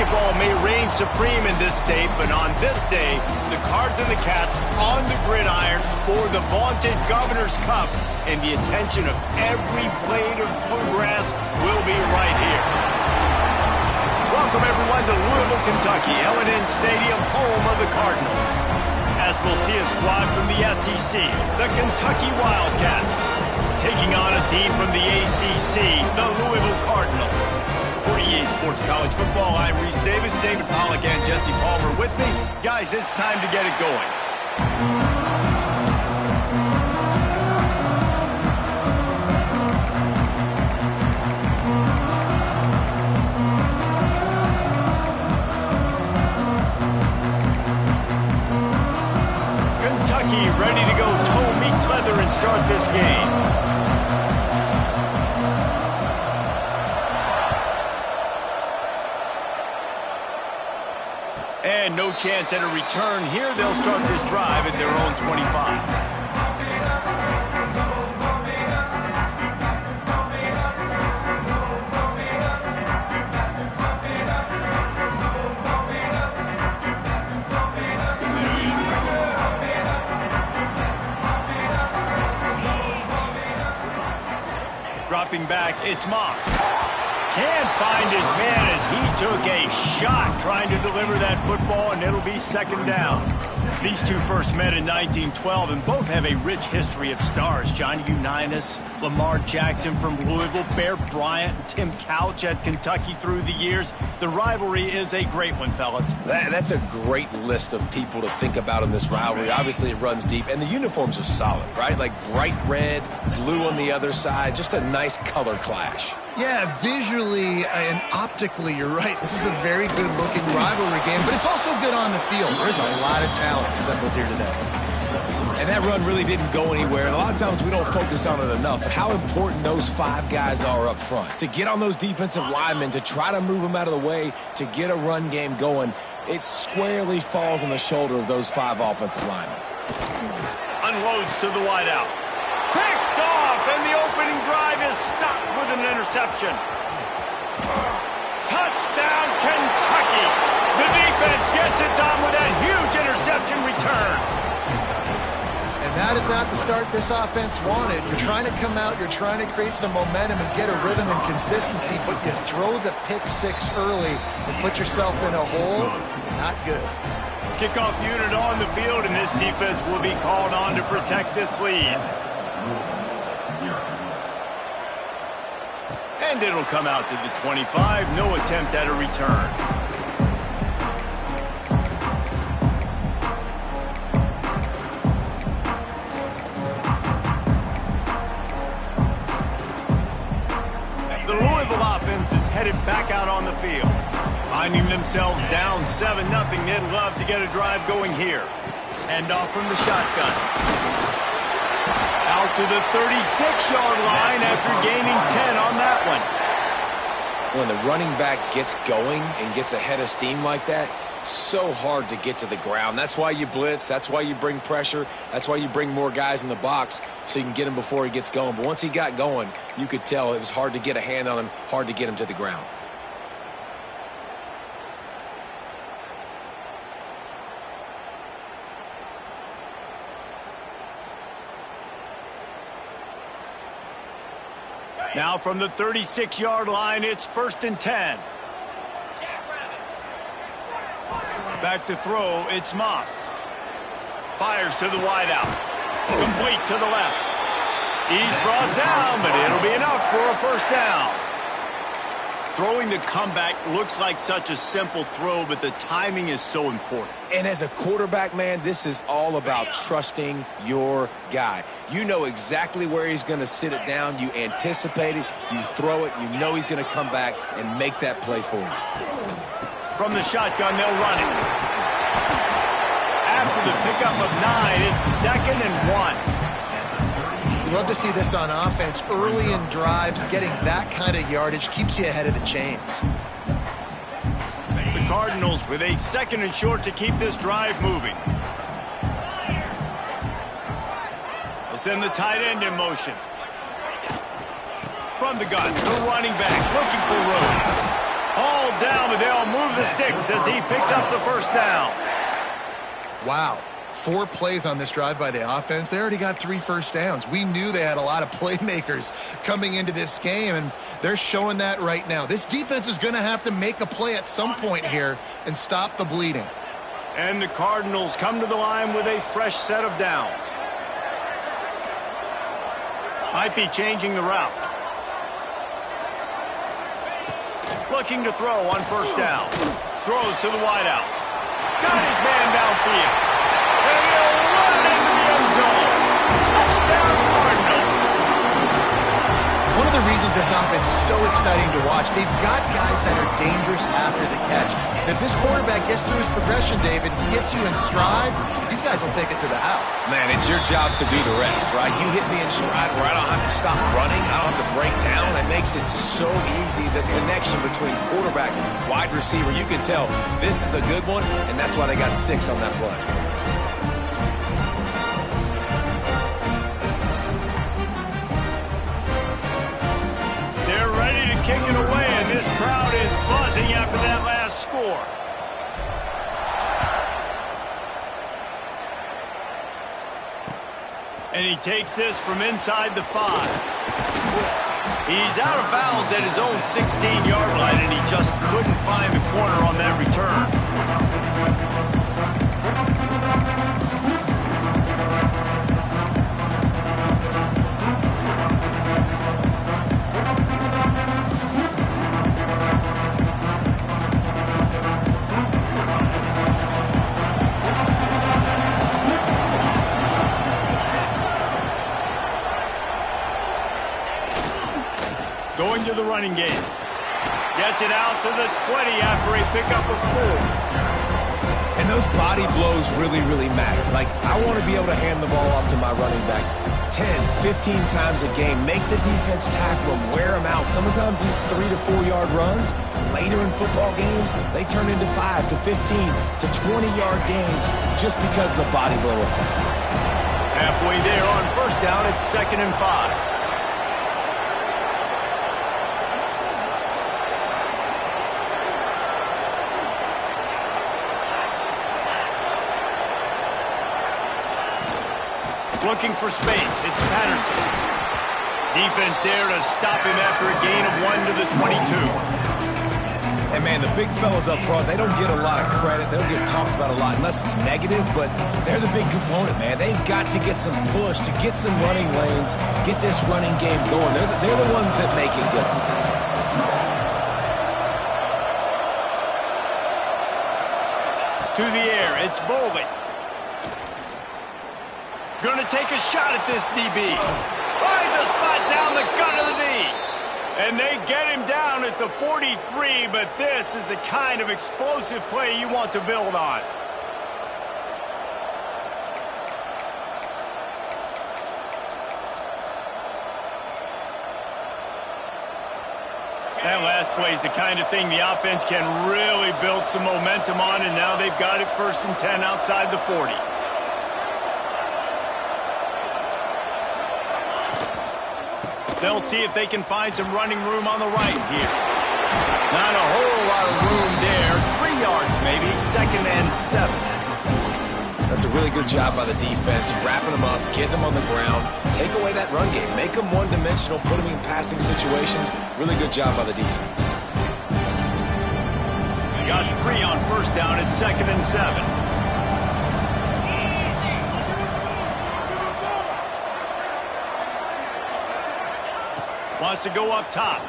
basketball may reign supreme in this state, but on this day, the Cards and the Cats on the gridiron for the vaunted Governor's Cup, and the attention of every blade of bluegrass will be right here. Welcome, everyone, to Louisville, Kentucky, L&N Stadium, home of the Cardinals. As we'll see a squad from the SEC, the Kentucky Wildcats, taking on a team from the ACC, the Louisville Cardinals. For EA Sports College Football, I'm Reese Davis, David Pollack, and Jesse Palmer with me. Guys, it's time to get it going. Kentucky ready to go toe meets leather and start this game. And no chance at a return here. They'll start this drive at their own 25. Dropping back, it's Moss. Can't find his man as he took a shot trying to deliver that football, and it'll be second down. These two first met in 1912, and both have a rich history of stars. Johnny Unitas, Lamar Jackson from Louisville, Bear Bryant, and Tim Couch at Kentucky through the years. The rivalry is a great one, fellas. That's a great list of people to think about in this rivalry. Obviously, it runs deep, and the uniforms are solid, right? Like bright red, blue on the other side, just a nice color clash. Yeah, visually and optically, you're right. This is a very good-looking rivalry game, but it's also good on the field. There's a lot of talent assembled here today. And that run really didn't go anywhere, and a lot of times we don't focus on it enough, but how important those five guys are up front. To get on those defensive linemen, to try to move them out of the way, to get a run game going, it squarely falls on the shoulder of those five offensive linemen. Unloads to the wideout. Picked off, and the opening drive is stopped with an interception. Touchdown, Kentucky. The defense gets it done with that huge interception return. And that is not the start this offense wanted. You're trying to come out, you're trying to create some momentum and get a rhythm and consistency, but you throw the pick six early and put yourself in a hole. Not good. Kickoff unit on the field, and this defense will be called on to protect this lead. And it'll come out to the 25. No attempt at a return. The Louisville offense is headed back out on the field. Finding themselves down 7-0, they'd love to get a drive going here. Hand off from the shotgun. Out to the 36-yard line after gaining 10 on that one. When the running back gets going and gets ahead of steam like that, so hard to get to the ground. That's why you blitz. That's why you bring pressure. That's why you bring more guys in the box so you can get him before he gets going. But once he got going, you could tell it was hard to get a hand on him, hard to get him to the ground. Now from the 36-yard line, it's 1st and 10. Back to throw, it's Moss. Fires to the wideout. Complete to the left. He's brought down, but it'll be enough for a first down. Throwing the comeback looks like such a simple throw, but the timing is so important. And as a quarterback, man, this is all about trusting your guy. You know exactly where he's going to sit it down. You anticipate it. You throw it. You know he's going to come back and make that play for you. From the shotgun, they'll run it. After the pickup of 9, it's 2nd and 1. You love to see this on offense. Early in drives, getting that kind of yardage keeps you ahead of the chains. The Cardinals with a 2nd and short to keep this drive moving. They'll send the tight end in motion. From the gun, the running back looking for room. Hauled down, but they'll move the sticks as he picks up the first down. Wow. 4 plays on this drive by the offense. They already got 3 first downs. We knew they had a lot of playmakers coming into this game, and they're showing that right now. This defense is going to have to make a play at some point here and stop the bleeding. And the Cardinals come to the line with a fresh set of downs. Might be changing the route. Looking to throw on first down. Throws to the wideout. Got his man downfield. And he'll run into the end zone. Touchdown, Cardinals. One of the reasons this offense is so exciting to watch, they've got guys that are dangerous after the catch. And if this quarterback gets through his progression, David, he gets you in stride, these guys will take it to the house. Man, it's your job to do the rest, right? You hit me in stride where I don't have to stop running. I don't have to break down. It makes it so easy. The connection between quarterback, wide receiver, you can tell this is a good one, and that's why they got 6 on that play. Kick it away, and this crowd is buzzing after that last score. And he takes this from inside the 5. He's out of bounds at his own 16-yard line, and he just couldn't find the corner on that return. Going to the running game. Gets it out to the 20 after a pickup of 4. And those body blows really, really matter. Like, I want to be able to hand the ball off to my running back 10, 15 times a game. Make the defense tackle them, wear them out. Sometimes these 3 to 4 yard runs, later in football games, they turn into 5 to 15 to 20-yard gains just because of the body blow effect. Halfway there on first down, it's 2nd and 5. Looking for space. It's Patterson. Defense there to stop him after a gain of 1 to the 22. And, man, the big fellas up front, they don't get a lot of credit. They don't get talked about a lot unless it's negative, but they're the big component, man. They've got to get some push, to get some running lanes, get this running game going. They're the ones that make it go. To the air. It's Boley. Going to take a shot at this DB. Finds a spot down the gut of the knee. And they get him down at the 43, but this is the kind of explosive play you want to build on. That last play is the kind of thing the offense can really build some momentum on, and now they've got it 1st and 10 outside the 40. They'll see if they can find some running room on the right here. Not a whole lot of room there. 3 yards maybe. 2nd and 7. That's a really good job by the defense, wrapping them up, getting them on the ground, take away that run game, make them one-dimensional, put them in passing situations. Really good job by the defense. Got 3 on first down at 2nd and 7. Wants to go up top.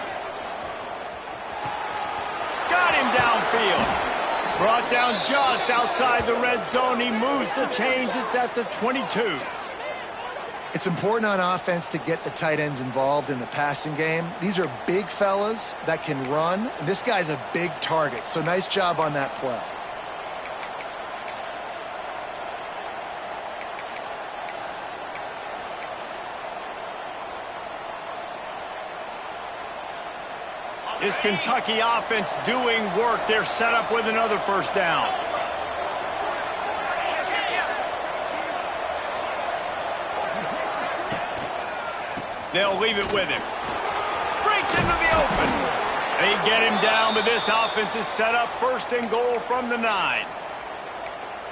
Got him downfield. Brought down just outside the red zone. He moves the chains. It's at the 22. It's important on offense to get the tight ends involved in the passing game. These are big fellas that can run. And this guy's a big target, so nice job on that play. This Kentucky offense doing work. They're set up with another first down. They'll leave it with him. Breaks into the open. They get him down, but this offense is set up 1st and goal from the 9.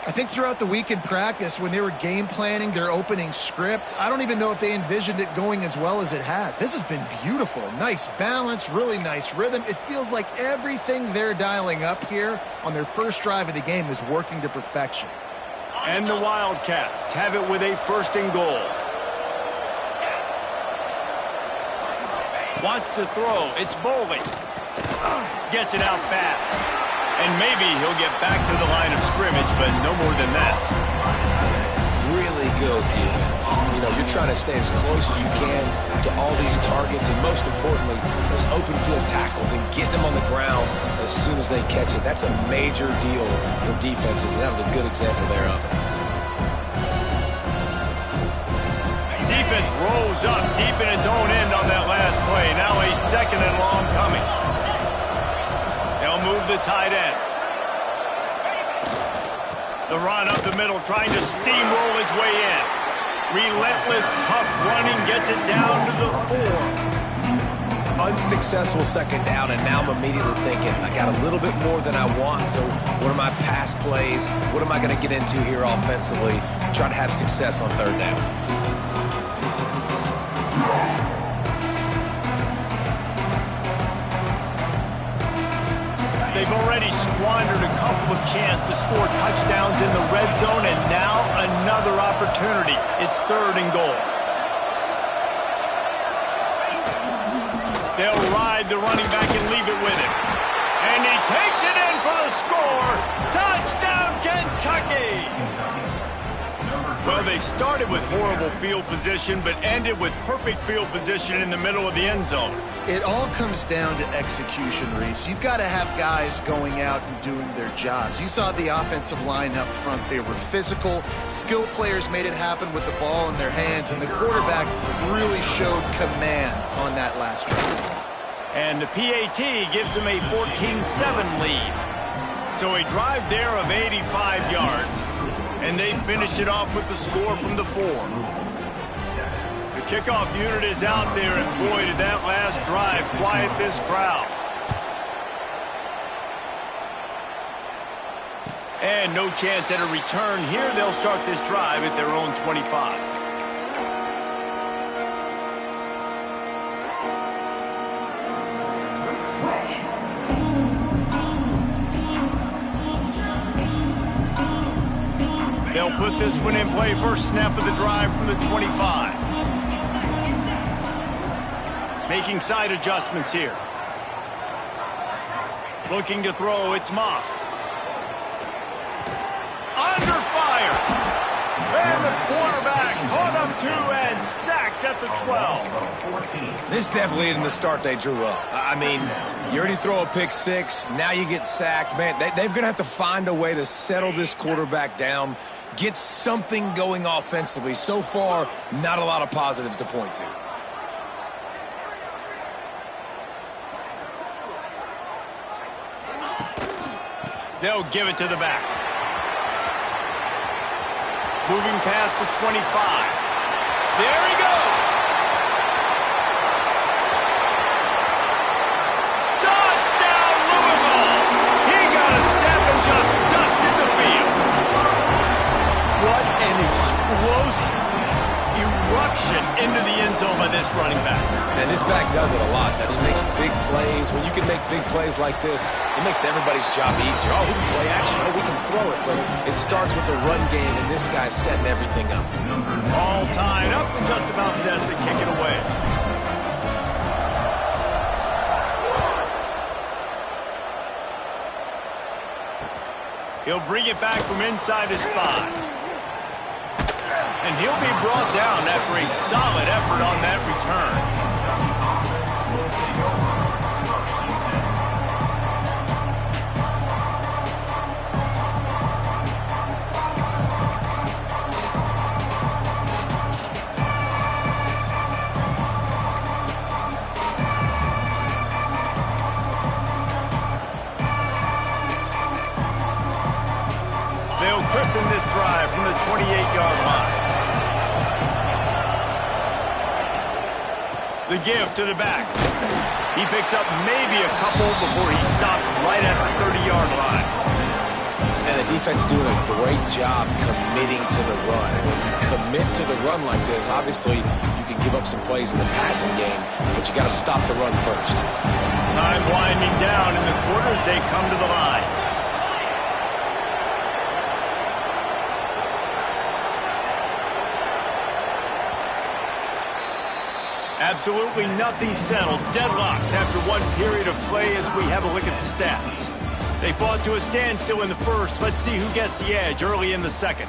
I think throughout the week in practice, when they were game planning their opening script, I don't even know if they envisioned it going as well as it has. This has been beautiful. Nice balance, really nice rhythm. It feels like everything they're dialing up here on their first drive of the game is working to perfection. And the Wildcats have it with a 1st and goal. Wants to throw. It's Bowling. Gets it out fast. And maybe he'll get back to the line of scrimmage, but no more than that. Really good defense. You know, you're trying to stay as close as you can to all these targets, and most importantly, those open field tackles and getting them on the ground as soon as they catch it. That's a major deal for defenses, and that was a good example there of it. Defense rolls up deep in its own end on that last play. Now a 2nd and long coming. They'll move the tight end. The run up the middle, trying to steamroll his way in. Relentless, tough running, gets it down to the 4. Unsuccessful 2nd down, and now I'm immediately thinking, I got a little bit more than I want, so what are my pass plays? What am I going to get into here offensively? Try to have success on 3rd down. They've already squandered a couple of chances to score touchdowns in the red zone, and now another opportunity. It's 3rd and goal. They'll ride the running back and leave it with him. And he takes it in for the score. Touchdown, Kentucky! Well, they started with horrible field position, but ended with perfect field position in the middle of the end zone. It all comes down to execution, Reese. You've got to have guys going out and doing their jobs. You saw the offensive line up front. They were physical. Skilled players made it happen with the ball in their hands, and the quarterback really showed command on that last drive. And the PAT gives them a 14-7 lead. So a drive there of 85 yards. And they finish it off with the score from the 4. The kickoff unit is out there, and boy, did that last drive quiet this crowd. And no chance at a return here. They'll start this drive at their own 25. They'll put this one in play. First snap of the drive from the 25. Making side adjustments here. Looking to throw, it's Moss. Under fire. And the quarterback caught up to and sacked at the 12. This definitely isn't the start they drew up. I mean, you already throw a pick 6, now you get sacked. Man, they're going to have to find a way to settle this quarterback down, get something going offensively. So far, not a lot of positives to point to. They'll give it to the back. Moving past the 25. There he goes. Touchdown, Louisville. He got a step and just dusted the field. What an explosive eruption into the end zone by this running back. And this back does it a lot. That he makes big plays. When you can make big plays like this, it makes everybody's job easier. Oh, we can play action. Oh, we can throw it. But it starts with the run game, and this guy's setting everything up. All tied up and just about set to kick it away. He'll bring it back from inside his 5. And he'll be brought down after a solid effort on that return. They'll christen this drive from the 28-yard line. The give to the back. He picks up maybe a couple before he stopped right at the 30-yard line. And the defense doing a great job committing to the run. And when you commit to the run like this, obviously you can give up some plays in the passing game, but you got to stop the run first. Time winding down in the quarter as they come to the line. Absolutely nothing settled. Deadlocked after one period of play as we have a look at the stats. They fought to a standstill in the first. Let's see who gets the edge early in the second.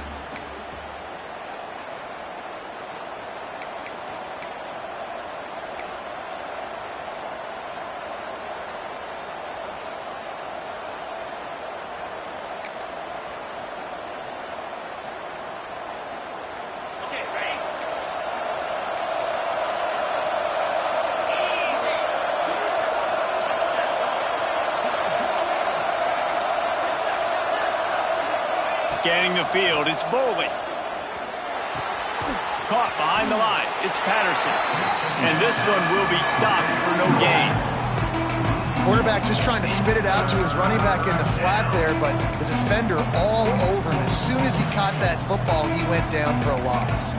Scanning the field, it's Bowling. Caught behind the line, it's Patterson. And this one will be stopped for no gain. Quarterback just trying to spit it out to his running back in the flat there, but the defender all over him. As soon as he caught that football, he went down for a loss.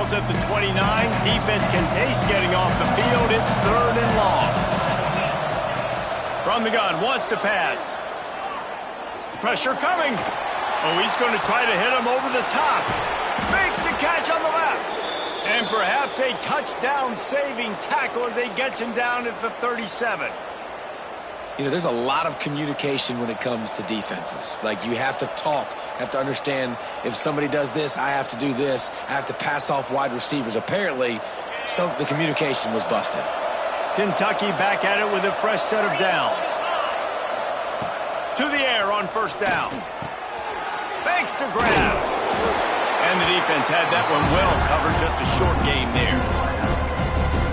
At the 29, defense can taste getting off the field. It's 3rd and long. From the gun, wants to pass. Pressure coming. Oh, he's going to try to hit him over the top. Makes the catch on the left. And perhaps a touchdown-saving tackle as they gets him down at the 37. You know, there's a lot of communication when it comes to defenses. Like, you have to talk, have to understand if somebody does this, I have to do this. I have to pass off wide receivers. Apparently, the communication was busted. Kentucky back at it with a fresh set of downs. To the air on 1st down. Banks to grab. And the defense had that one well covered, just a short game there.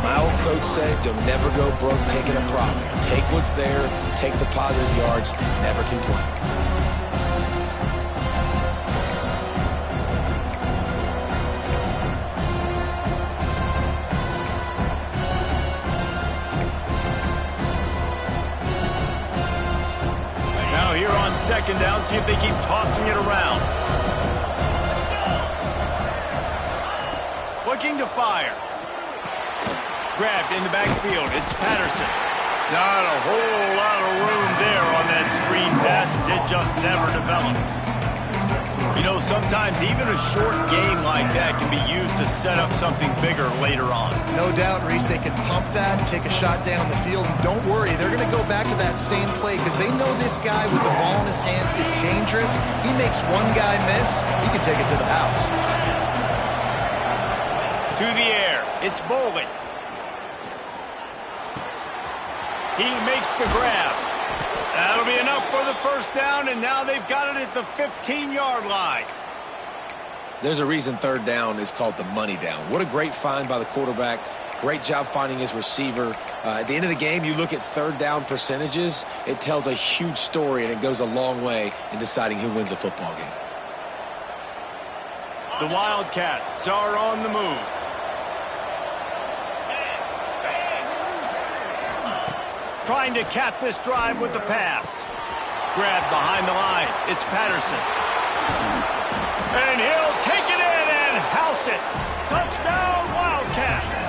My old coach said, you'll never go broke taking a profit. Take what's there, take the positive yards, never complain. Now here on 2nd down, see if they keep tossing it around. Looking to fire. Grabbed in the backfield. It's Patterson. Not a whole lot of room there on that screen pass as it just never developed. You know, sometimes even a short game like that can be used to set up something bigger later on. No doubt, Reese, they can pump that and take a shot down the field. And don't worry, they're going to go back to that same play because they know this guy with the ball in his hands is dangerous. He makes one guy miss, he can take it to the house. To the air. It's Bowling. He makes the grab. That'll be enough for the 1st down, and now they've got it at the 15-yard line. There's a reason 3rd down is called the money down. What a great find by the quarterback. Great job finding his receiver. At the end of the game, you look at 3rd down percentages. It tells a huge story, and it goes a long way in deciding who wins a football game. The Wildcats are on the move. Trying to cap this drive with the pass. Grabbed behind the line. It's Patterson. And he'll take it in and house it. Touchdown, Wildcats.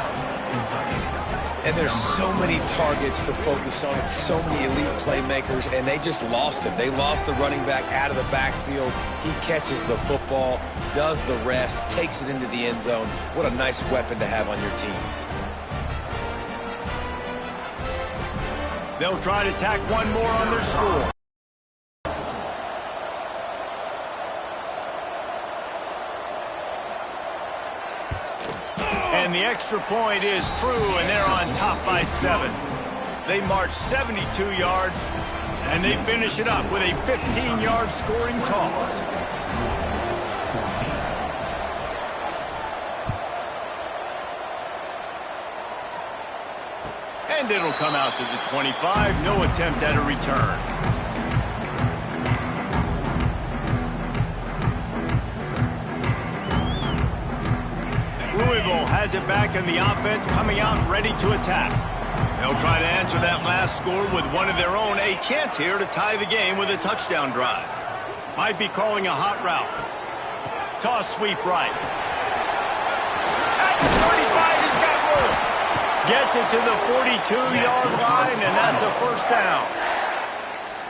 And there's so many targets to focus on, so many elite playmakers, and they just lost him. They lost the running back out of the backfield. He catches the football, does the rest, takes it into the end zone. What a nice weapon to have on your team. They'll try to tack one more on their score. And the extra point is true, and they're on top by 7. They march 72 yards, and they finish it up with a 15-yard scoring toss. And it'll come out to the 25. No attempt at a return. Louisville has it back in the offense, coming out ready to attack. They'll try to answer that last score with one of their own. A chance here to tie the game with a touchdown drive. Might be calling a hot route. Toss sweep right. At the 35, he's got room. Gets it to the 42-yard line, and that's a first down.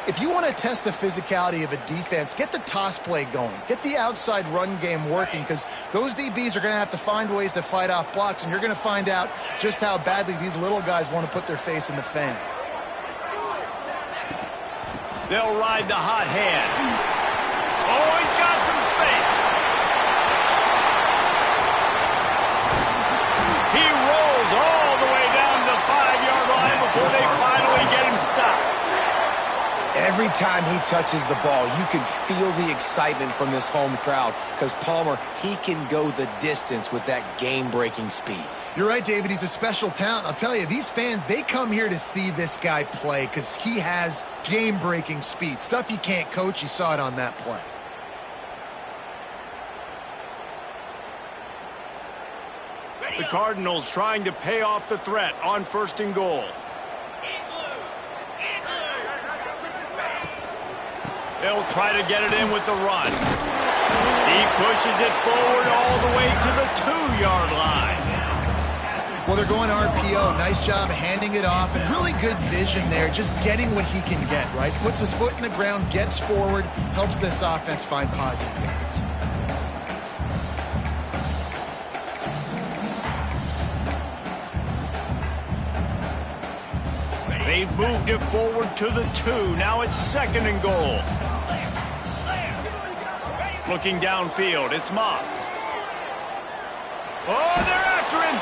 If you want to test the physicality of a defense, get the toss play going. Get the outside run game working, because those DBs are going to have to find ways to fight off blocks, and you're going to find out just how badly these little guys want to put their face in the fan. They'll ride the hot hand. Oh, he's got some space. He rolls all the way down to the 5-yard line before they finally get him stopped. Every time he touches the ball, you can feel the excitement from this home crowd, because Palmer, he can go the distance with that game-breaking speed. You're right, David. He's a special talent. I'll tell you, these fans, they come here to see this guy play because he has game-breaking speed. Stuff you can't coach. You saw it on that play. The Cardinals trying to pay off the threat on 1st and goal. They'll try to get it in with the run. He pushes it forward all the way to the 2-yard line. Well, they're going RPO. Nice job handing it off, and really good vision there, just getting what he can get, right? Puts his foot in the ground, gets forward, helps this offense find positive yards. They've moved it forward to the 2. Now it's 2nd and goal. Looking downfield, it's Moss. Oh, they're after him.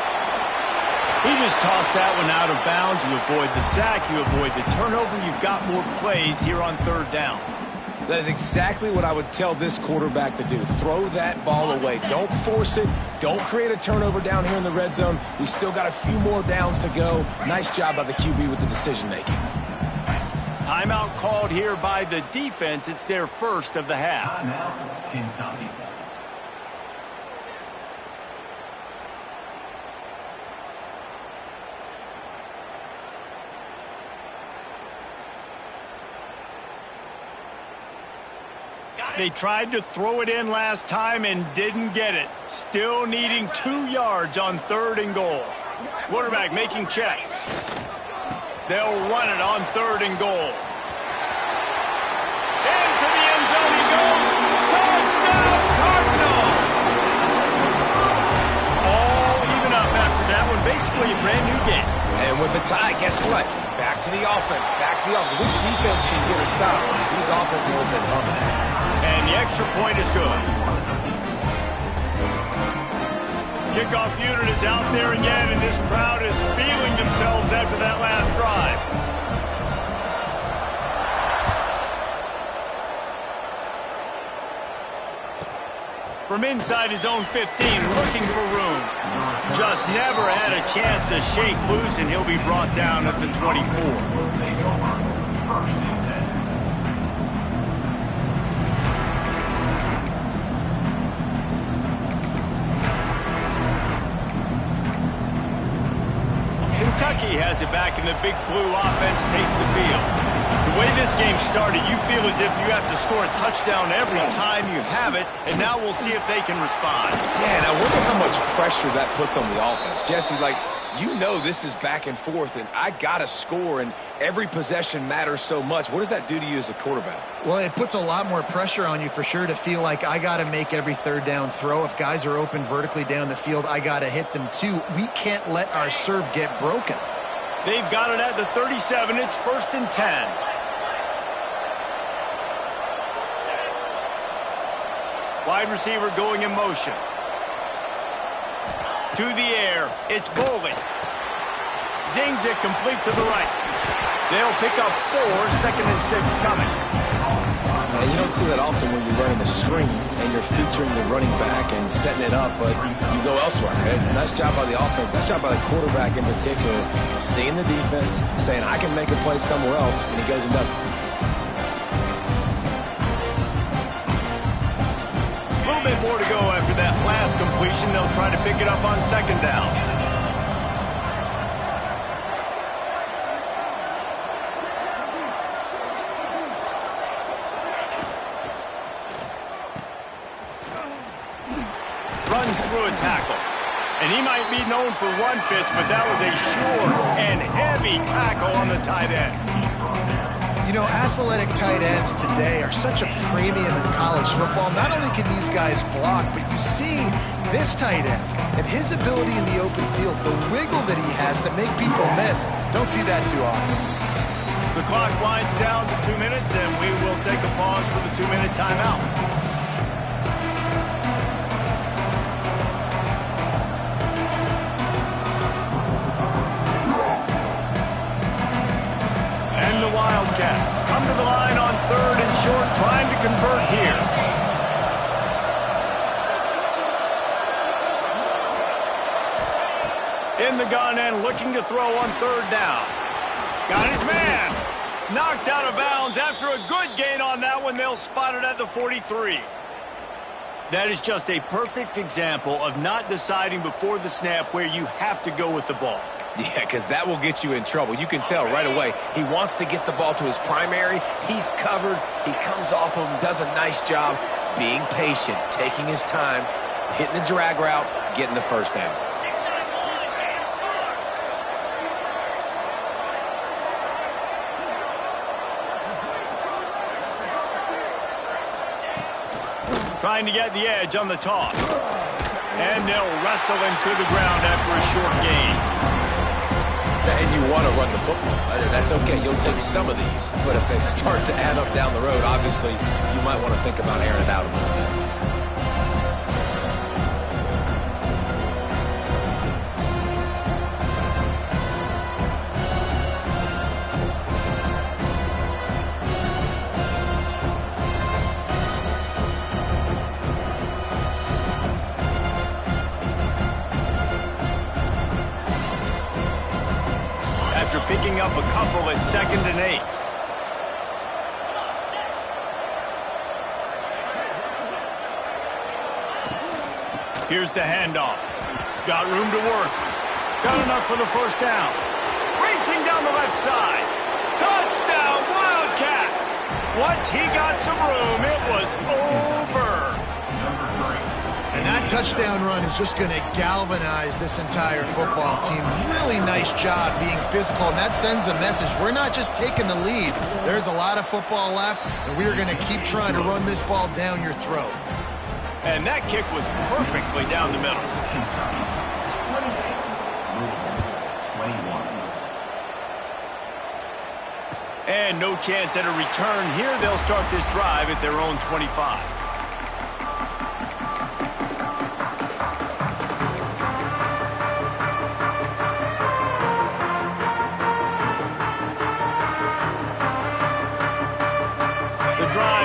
He just tossed that one out of bounds. You avoid the sack, you avoid the turnover. You've got more plays here on 3rd down. That is exactly what I would tell this quarterback to do. Throw that ball away. Don't force it. Don't create a turnover down here in the red zone. We still got a few more downs to go. Nice job by the QB with the decision-making. Timeout called here by the defense. It's their first of the half. They tried to throw it in last time and didn't get it. Still needing 2 yards on 3rd and goal. Quarterback making checks. They'll run it on 3rd and goal. Into the end zone he goes. Touchdown, Cardinals! All even up after that one. Basically a brand new game. And with a tie, guess what? Back to the offense. Back to the offense. Which defense can get a stop? These offenses have been humming. And the extra point is good. Kickoff unit is out there again, and this crowd is feeling themselves after that last drive. From inside his own 15, looking for room. Just never had a chance to shake loose, and he'll be brought down at the 24. Kentucky has it back, and the big blue offense takes the field. The way this game started, you feel as if you have to score a touchdown every time you have it, and now we'll see if they can respond. Yeah, and I wonder how much pressure that puts on the offense. Jesse, like, you know this is back and forth, and I got to score, and every possession matters so much. What does that do to you as a quarterback? Well, it puts a lot more pressure on you for sure to feel like I got to make every 3rd down throw. If guys are open vertically down the field, I got to hit them too. We can't let our serve get broken. They've got it at the 37. It's 1st and 10. Wide receiver going in motion. To the air, it's Boley. Zings it complete to the right. They'll pick up 4, 2nd and 6 coming. And you know, don't see that often when you're running a screen and you're featuring the running back and setting it up, but you go elsewhere. It's a nice job by the offense, nice job by the quarterback in particular, seeing the defense, saying, I can make a play somewhere else, and he goes and does it. A little bit more to go after that last completion. They'll try to pick it up on second down. Runs through a tackle. And he might be known for run fits, but that was a sure and heavy tackle on the tight end. You know, athletic tight ends today are such a premium in college football. Not only can these guys block, but you see this tight end and his ability in the open field, the wiggle that he has to make people miss. Don't see that too often. The clock winds down to 2 minutes, and we will take a pause for the 2-minute timeout. And the Wildcats come to the line on 3rd and short, trying to convert here. In the gun and looking to throw on 3rd down. Got his man. Knocked out of bounds after a good gain on that one. They'll spot it at the 43. That is just a perfect example of not deciding before the snap where you have to go with the ball. Yeah, because that will get you in trouble. You can tell right away he wants to get the ball to his primary. He's covered. He comes off of him, does a nice job being patient, taking his time, hitting the drag route, getting the first down. Trying to get the edge on the toss. And they'll wrestle him to the ground after a short gain. And you want to run the football. That's okay. You'll take some of these. But if they start to add up down the road, obviously, you might want to think about airing it out a little bit. Picking up a couple at 2nd and 8. Here's the handoff. Got room to work. Got enough for the first down. Racing down the left side. Touchdown, Wildcats! Once he got some room, it was over. And that touchdown run is just going to galvanize this entire football team. Really nice job being physical, and that sends a message. We're not just taking the lead. There's a lot of football left, and we're going to keep trying to run this ball down your throat. And that kick was perfectly down the middle. And no chance at a return here. They'll start this drive at their own 25.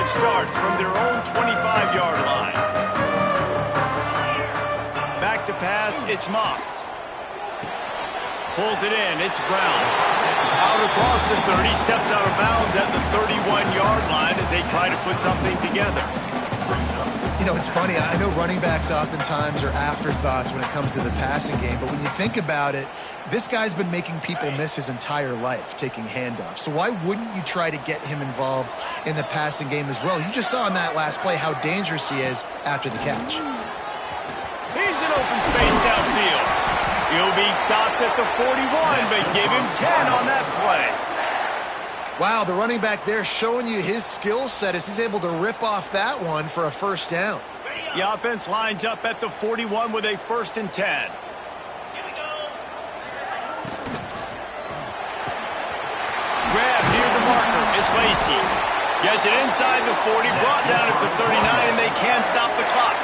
Starts from their own 25-yard line. Back to pass, it's Moss. Pulls it in, it's Brown. Out across the 30, steps out of bounds at the 31-yard line as they try to put something together. You know, it's funny. I know running backs oftentimes are afterthoughts when it comes to the passing game, but when you think about it, this guy's been making people miss his entire life taking handoffs. So why wouldn't you try to get him involved in the passing game as well? You just saw in that last play how dangerous he is after the catch. He's in open space downfield. He'll be stopped at the 41, but give him 10 on that play. Wow, the running back there showing you his skill set as he's able to rip off that one for a first down. The offense lines up at the 41 with a 1st and 10. Grab near the marker. It's Lacey. Gets it inside the 40, brought down at the 39, and they can't stop the clock.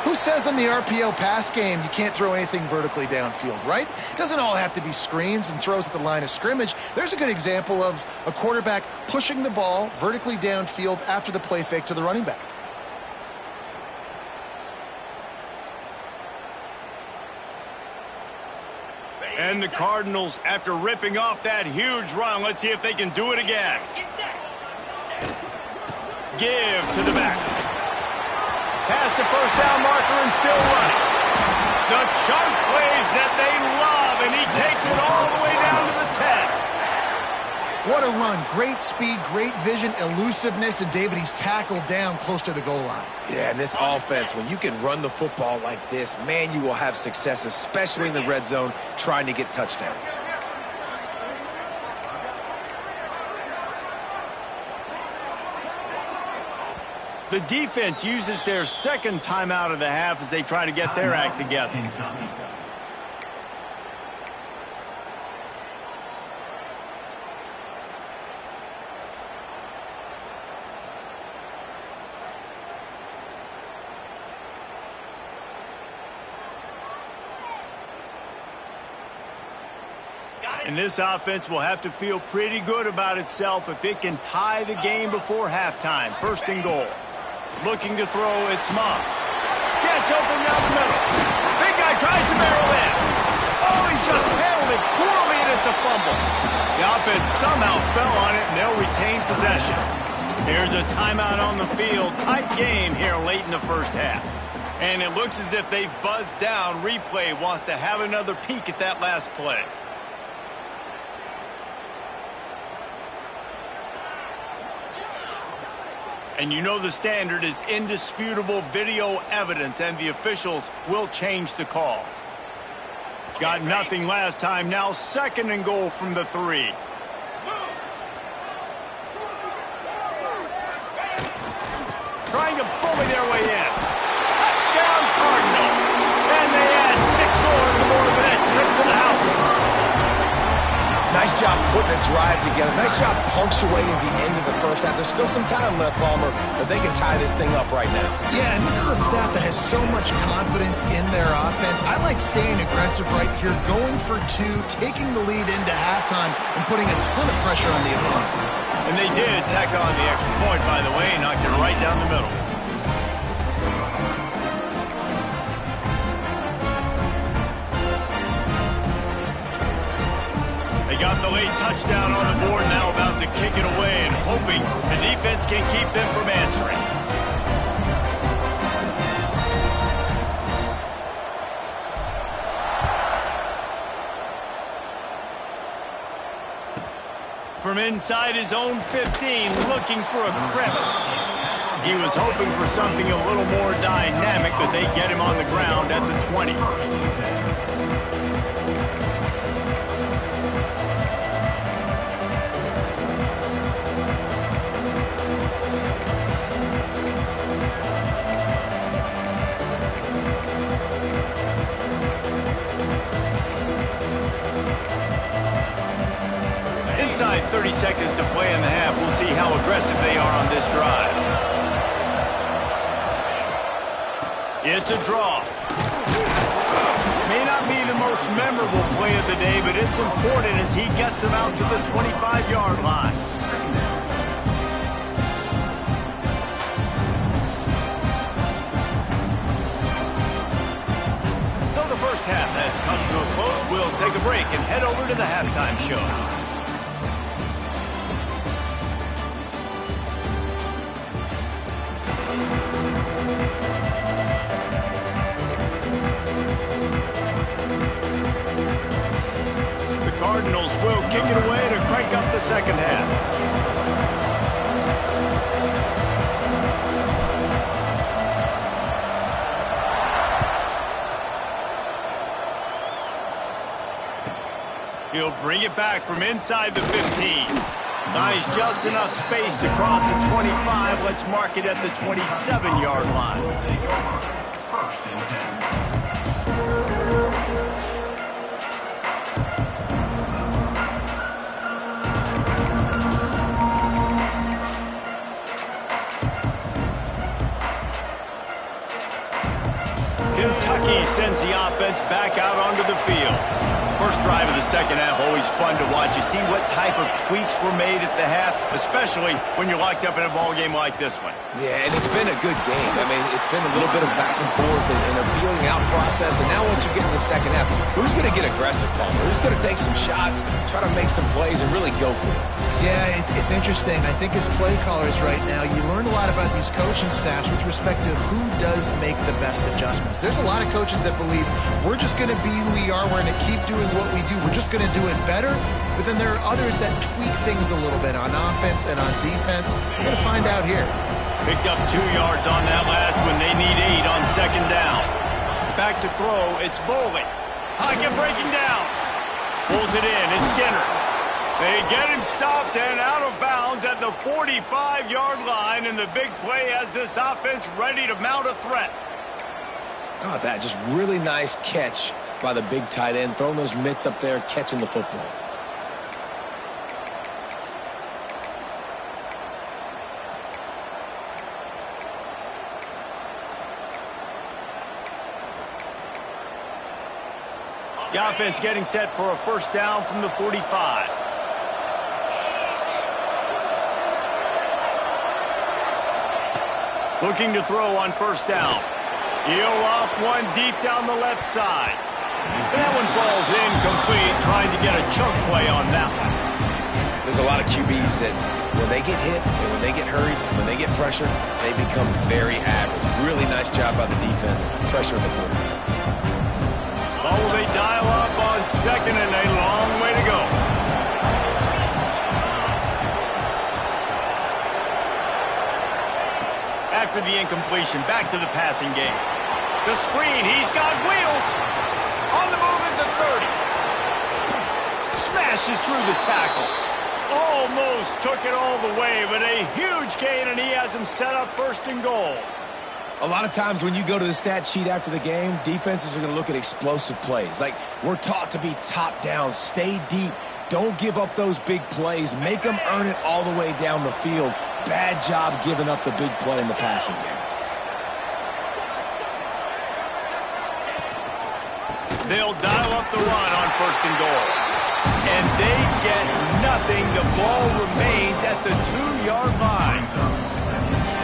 Who Who says in the RPO pass game you can't throw anything vertically downfield, right? It doesn't all have to be screens and throws at the line of scrimmage. There's a good example of a quarterback pushing the ball vertically downfield after the play fake to the running back. And the Cardinals, after ripping off that huge run, let's see if they can do it again. Give to the back. Past the first down marker and still running. The chunk plays that they love, and he takes it all the way down to the 10. What a run. Great speed, great vision, elusiveness, and David, he's tackled down close to the goal line. Yeah, and this offense, when you can run the football like this, man, you will have success, especially in the red zone, trying to get touchdowns. The defense uses their second timeout of the half as they try to get their act together. And this offense will have to feel pretty good about itself if it can tie the game before halftime. First and goal. Looking to throw, it's Moss. Gets open down the middle. Big guy tries to barrel in. Oh, he just handled it poorly, and it's a fumble. The offense somehow fell on it, and they'll retain possession. Here's a timeout on the field. Tight game here late in the first half. And it looks as if they've buzzed down. Replay wants to have another peek at that last play. And you know the standard is indisputable video evidence, and the officials will change the call. Got nothing last time. Now second and goal from the 3. Trying to bully their way in. Touchdown Cardinals. And they add 6 more in the morning with that trip to the house. Nice job putting a drive together. Nice job punctuating the end of the first half. There's still some time left, Palmer, but they can tie this thing up right now. Yeah, and this is a staff that has so much confidence in their offense. I like staying aggressive right here, going for 2, taking the lead into halftime, and putting a ton of pressure on the opponent. And they did tack on the extra point, by the way, knocked it right down the middle. They got the late touchdown on the board, now about to kick it away and hoping the defense can keep them from answering. From inside his own 15, looking for a crevice. He was hoping for something a little more dynamic, but they get him on the ground at the 20. Inside 30 seconds to play in the half. We'll see how aggressive they are on this drive. It's a draw. May not be the most memorable play of the day, but it's important as he gets them out to the 25-yard line. So the first half has come to a close. We'll take a break and head over to the halftime show. Cardinals will kick it away to crank up the second half. He'll bring it back from inside the 15. Nice, just enough space to cross the 25. Let's mark it at the 27-yard line. First and 10. he sends the offense back out onto the field. First drive of the second half, always fun to watch. You see what type of tweaks were made at the half, especially when you're locked up in a ball game like this one. Yeah, and it's been a good game. I mean, it's been a little bit of back and forth and a feeling out process. And now once you get in the second half, who's going to get aggressive, Palmer? Who's going to take some shots, try to make some plays, and really go for it? Yeah, it's interesting. I think as play callers right now, you learn a lot about these coaching staffs with respect to who does make the best adjustments. There's a lot of coaches that believe we're just going to be who we are. We're going to keep doing what we do. We're just going to do it better. But then there are others that tweak things a little bit on offense and on defense. We're going to find out here. Picked up 2 yards on that last one. They need 8 on second down. Back to throw. It's Bowling. Pocket breaking down. Pulls it in. It's Skinner. They get him stopped and out of bounds at the 45-yard line, and the big play has this offense ready to mount a threat. Oh, that just really nice catch by the big tight end, throwing those mitts up there, catching the football. The offense getting set for a first down from the 45. Looking to throw on first down. He'll off one deep down the left side. That one falls incomplete, trying to get a chunk play on that one. There's a lot of QBs that when they get hit and when they get hurried, when they get pressure, they become very average. Really nice job by the defense, pressuring the quarterback. Oh, they dial up on second and a long way to go. After the incompletion, back to the passing game. The screen, he's got wheels. On the move at the 30. Smashes through the tackle. Almost took it all the way, but a huge gain, and he has him set up first and goal. A lot of times when you go to the stat sheet after the game, defenses are going to look at explosive plays. Like, we're taught to be top down, stay deep, don't give up those big plays, make them earn it all the way down the field. Bad job giving up the big play in the passing game. They'll dial up the run on first and goal. And they get nothing. The ball remains at the 2-yard line.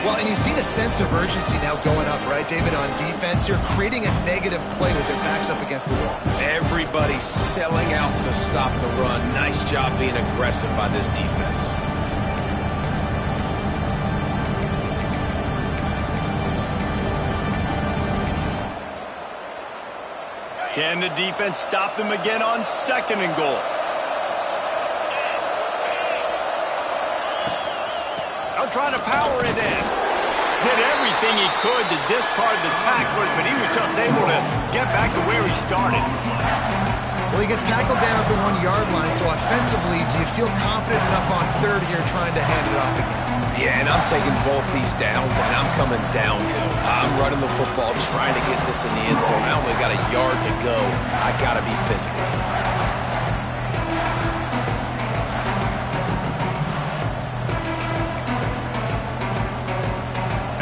Well, and you see the sense of urgency now going up, right, David, on defense. You're creating a negative play with their backs up against the wall. Everybody's selling out to stop the run. Nice job being aggressive by this defense. Can the defense stop them again on second and goal? Now trying to power it in. Did everything he could to discard the tacklers, but he was just able to get back to where he started. Well, he gets tackled down at the 1-yard line, so offensively, do you feel confident enough on third here trying to hand it off again? Yeah, and I'm taking both these downs, and I'm coming downhill. I'm running the football, trying to get this in the end zone. I only got a yard to go. I got to be physical.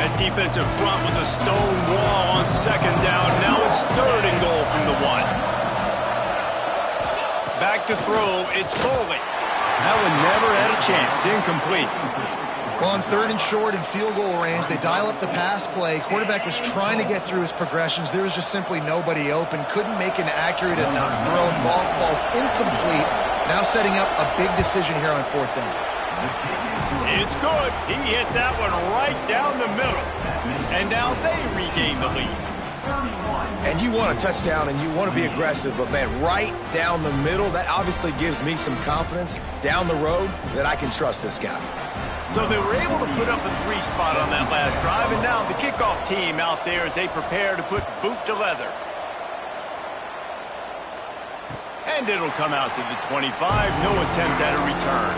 That defensive front was a stone wall on second down. Now it's third and goal from the 1. Back to throw, it's Foley. That one never had a chance. Incomplete. Well, on third and short and field goal range, they dial up the pass play. Quarterback was trying to get through his progressions. There was just simply nobody open. Couldn't make an accurate enough throw. Ball falls incomplete. Now setting up a big decision here on fourth down. It's good. He hit that one right down the middle. And now they regain the lead. And you want a touchdown and you want to be aggressive, but man, right down the middle, that obviously gives me some confidence down the road that I can trust this guy. So they were able to put up a 3 spot on that last drive, and now the kickoff team out there as they prepare to put boot to leather. And it'll come out to the 25, no attempt at a return.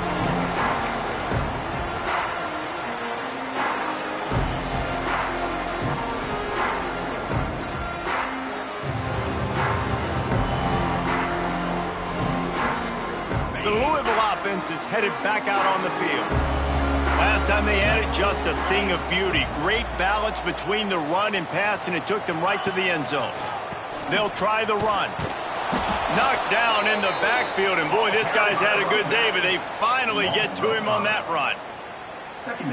The Louisville offense is headed back out on the field. Last time they had it, just a thing of beauty. Great balance between the run and pass, and it took them right to the end zone. They'll try the run. Knocked down in the backfield, and boy, this guy's had a good day, but they finally get to him on that run.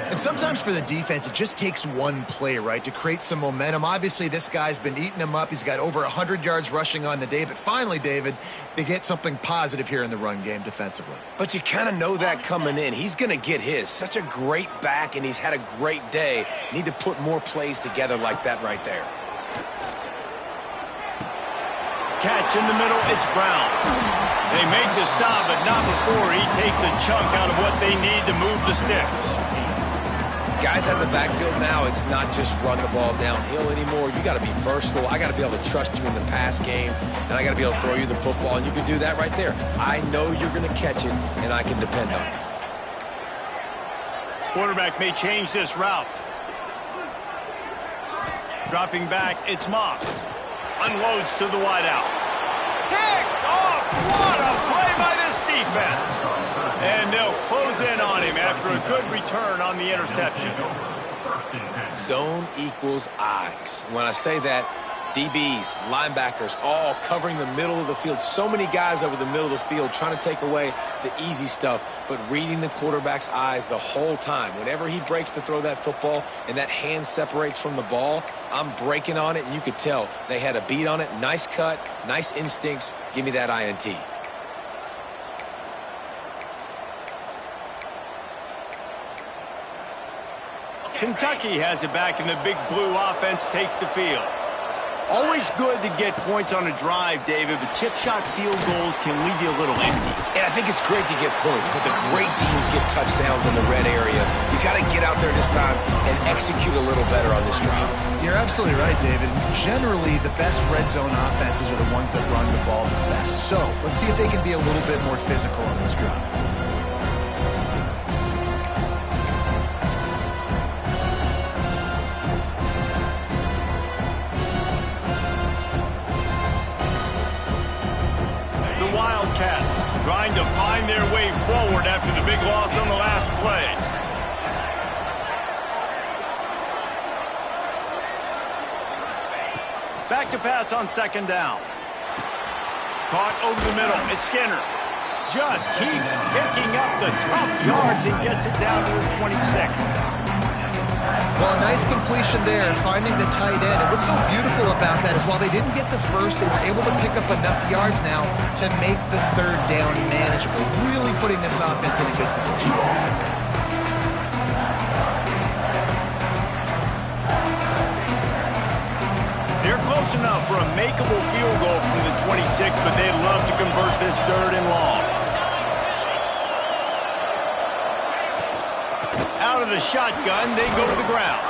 And sometimes for the defense, it just takes one play, right, to create some momentum. Obviously, this guy's been eating them up. He's got over 100 yards rushing on the day. But finally, David, they get something positive here in the run game defensively. But you kind of know that coming in. He's going to get his. Such a great back, and he's had a great day. Need to put more plays together like that right there. Catch in the middle, it's Brown. They make the stop, but not before he takes a chunk out of what they need to move the sticks. Guys out of the backfield now, it's not just run the ball downhill anymore. You got to be versatile. I got to be able to trust you in the pass game, and I got to be able to throw you the football, and you can do that right there. I know you're going to catch it, and I can depend on it. Quarterback may change this route. Dropping back, it's Moss. Unloads to the wideout. Picked off! What a play by this defense! And they'll close in on him after a good return on the interception. Zone equals eyes. When I say that, DBs, linebackers, all covering the middle of the field. So many guys over the middle of the field trying to take away the easy stuff, but reading the quarterback's eyes the whole time. Whenever he breaks to throw that football and that hand separates from the ball, I'm breaking on it, and you could tell they had a beat on it. Nice cut, nice instincts. Give me that INT. Kentucky has it back, and the big blue offense takes the field. Always good to get points on a drive, David, but chip shot field goals can leave you a little empty. And I think it's great to get points, but the great teams get touchdowns in the red area. You got to get out there this time and execute a little better on this drive. You're absolutely right, David. Generally, the best red zone offenses are the ones that run the ball the best. So let's see if they can be a little bit more physical on this drive. Wildcats trying to find their way forward after the big loss on the last play. Back to pass on second down. Caught over the middle. It's Skinner. Just keeps picking up the tough yards and gets it down to the 26. Well, a nice completion there, finding the tight end. And what's so beautiful about that is while they didn't get the first, they were able to pick up enough yards now to make the third down manageable, really putting this offense in a good position. They're close enough for a makeable field goal from the 26, but they'd love to convert this third and long. Out of the shotgun, they go to the ground.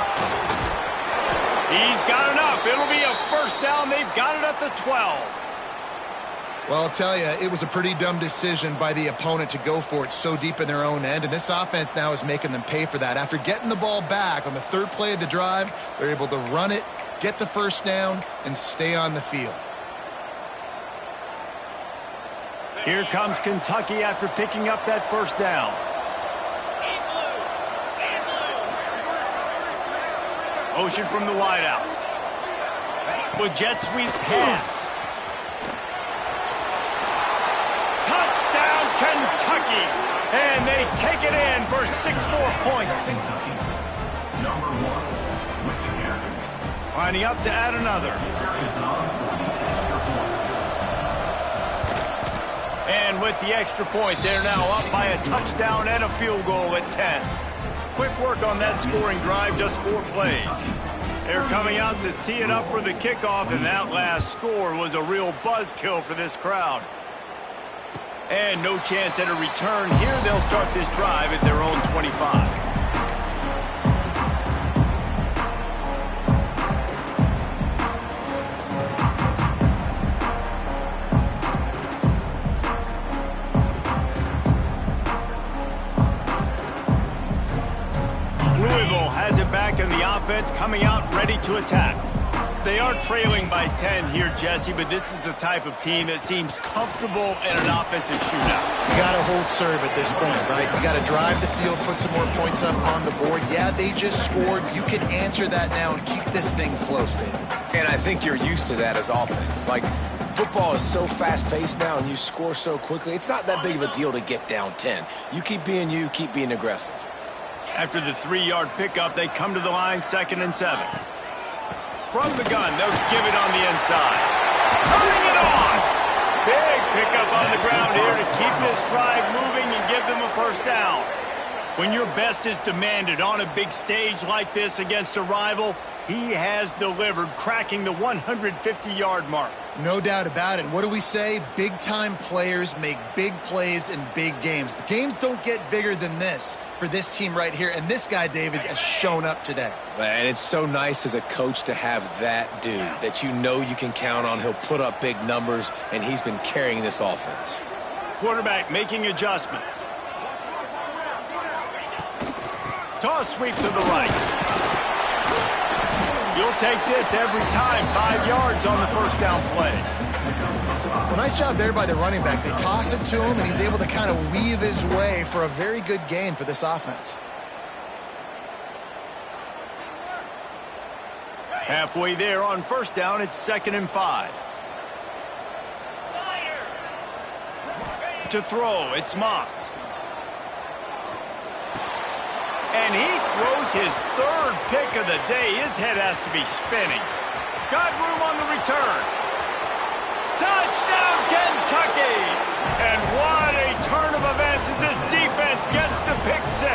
He's got enough. It'll be a first down. They've got it at the 12. Well, I'll tell you, it was a pretty dumb decision by the opponent to go for it so deep in their own end, and this offense now is making them pay for that. After getting the ball back on the third play of the drive, they're able to run it, get the first down, and stay on the field. Here comes Kentucky after picking up that first down. Motion from the wideout. With jet sweep pass. Touchdown, Kentucky! And they take it in for 6 more points. Lining up to add another. And with the extra point, they're now up by a touchdown and a field goal at 10. Quick work on that scoring drive, just 4 plays. They're coming out to tee it up for the kickoff, and that last score was a real buzzkill for this crowd. And no chance at a return here. They'll start this drive at their own 25. And the offense coming out ready to attack. They are trailing by 10 here, Jesse, but this is the type of team that seems comfortable in an offensive shootout. You got to hold serve at this point, right? You got to drive the field, put some more points up on the board. Yeah, they just scored. You can answer that now and keep this thing close, David. And I think you're used to that as offense. Like, football is so fast-paced now and you score so quickly, it's not that big of a deal to get down 10. You, keep being aggressive. After the 3-yard pickup, they come to the line, 2nd and 7. From the gun, they'll give it on the inside. Turning it on! Big pickup on the ground here to keep this drive moving and give them a first down. When your best is demanded on a big stage like this against a rival, he has delivered, cracking the 150-yard mark. No doubt about it. What do we say? Big-time players make big plays in big games. The games don't get bigger than this for this team right here, and this guy, David, has shown up today. And it's so nice as a coach to have that dude that you know you can count on. He'll put up big numbers, and he's been carrying this offense. Quarterback making adjustments. Toss sweep to the right. You'll take this every time. 5 yards on the first down play. Well, nice job there by the running back. They toss it to him, and he's able to kind of weave his way for a very good gain for this offense. Halfway there on first down, it's 2nd and 5. To throw, it's Moss. And he throws his 3rd pick of the day. His head has to be spinning. Got room on the return. Touchdown, Kentucky! And what a turn of events as this defense gets the pick 6.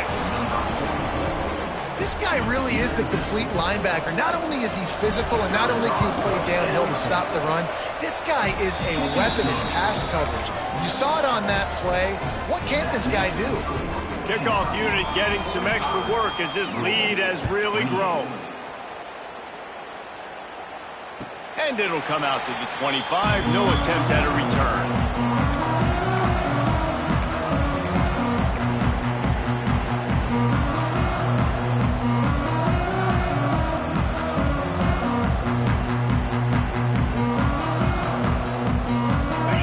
This guy really is the complete linebacker. Not only is he physical, and not only can he play downhill to stop the run, this guy is a weapon in pass coverage. You saw it on that play. What can't this guy do? Kickoff unit getting some extra work as this lead has really grown. And it'll come out to the 25. No attempt at a return.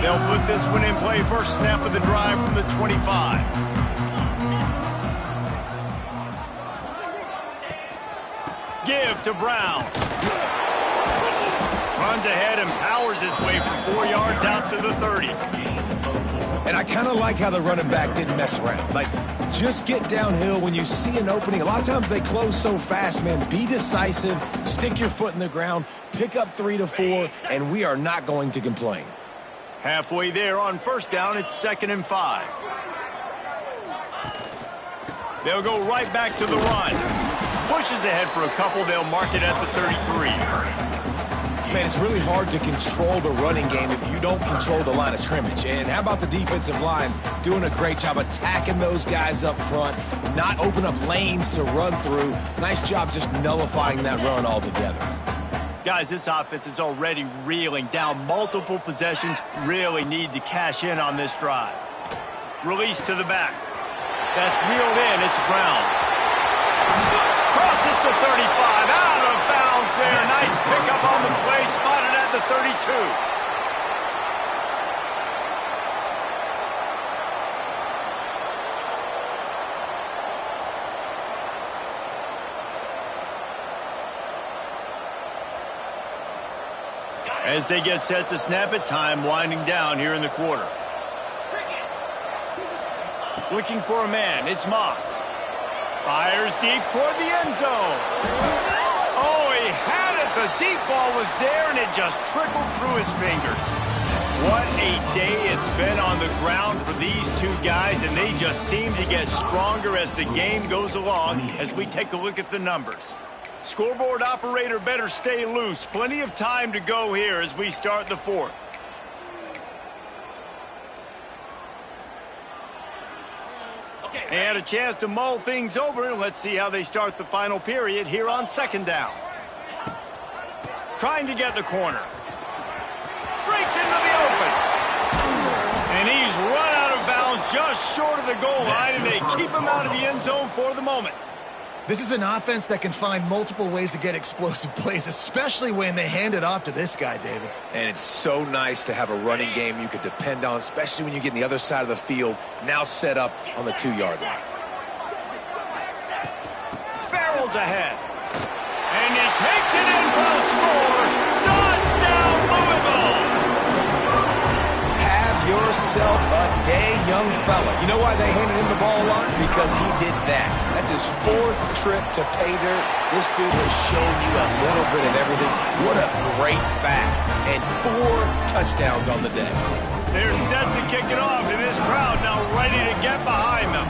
They'll put this one in play. First snap of the drive from the 25. Give to Brown. Runs ahead and powers his way from 4 yards out to the 30. And I kind of like how the running back didn't mess around. Like, just get downhill when you see an opening. A lot of times they close so fast, man. Be decisive, stick your foot in the ground, pick up 3 to 4, and we are not going to complain. Halfway there on first down, it's 2nd and 5. They'll go right back to the run. Pushes ahead for a couple. They'll mark it at the 33. Man, it's really hard to control the running game if you don't control the line of scrimmage. And how about the defensive line doing a great job attacking those guys up front, not open up lanes to run through. Nice job just nullifying that run altogether. Guys, this offense is already reeling down multiple possessions. Really need to cash in on this drive. Release to the back. That's reeled in. It's Brown. Crosses to 35, out of bounds there. Nice pickup on the play, spotted at the 32. As they get set to snap it, time winding down here in the quarter. Looking for a man, it's Moss. Fires deep toward the end zone. Oh, he had it. The deep ball was there, and it just trickled through his fingers. What a day it's been on the ground for these two guys, and they just seem to get stronger as the game goes along as we take a look at the numbers. Scoreboard operator better stay loose. Plenty of time to go here as we start the 4th. They had a chance to mull things over. Let's see how they start the final period here on 2nd down. Trying to get the corner. Breaks into the open. And he's run out of bounds just short of the goal line, and they keep him out of the end zone for the moment. This is an offense that can find multiple ways to get explosive plays, especially when they hand it off to this guy, David. And it's so nice to have a running game you can depend on, especially when you get on the other side of the field, now set up on the 2-yard line. Barrels ahead. And he takes it in for the score. himself a day young fella. You know why they handed him the ball a lot? Because he did that. That's his 4th trip to pay dirt. This dude has shown you a little bit of everything. What a great back. And 4 touchdowns on the day. They're set to kick it off, and this crowd now ready to get behind them.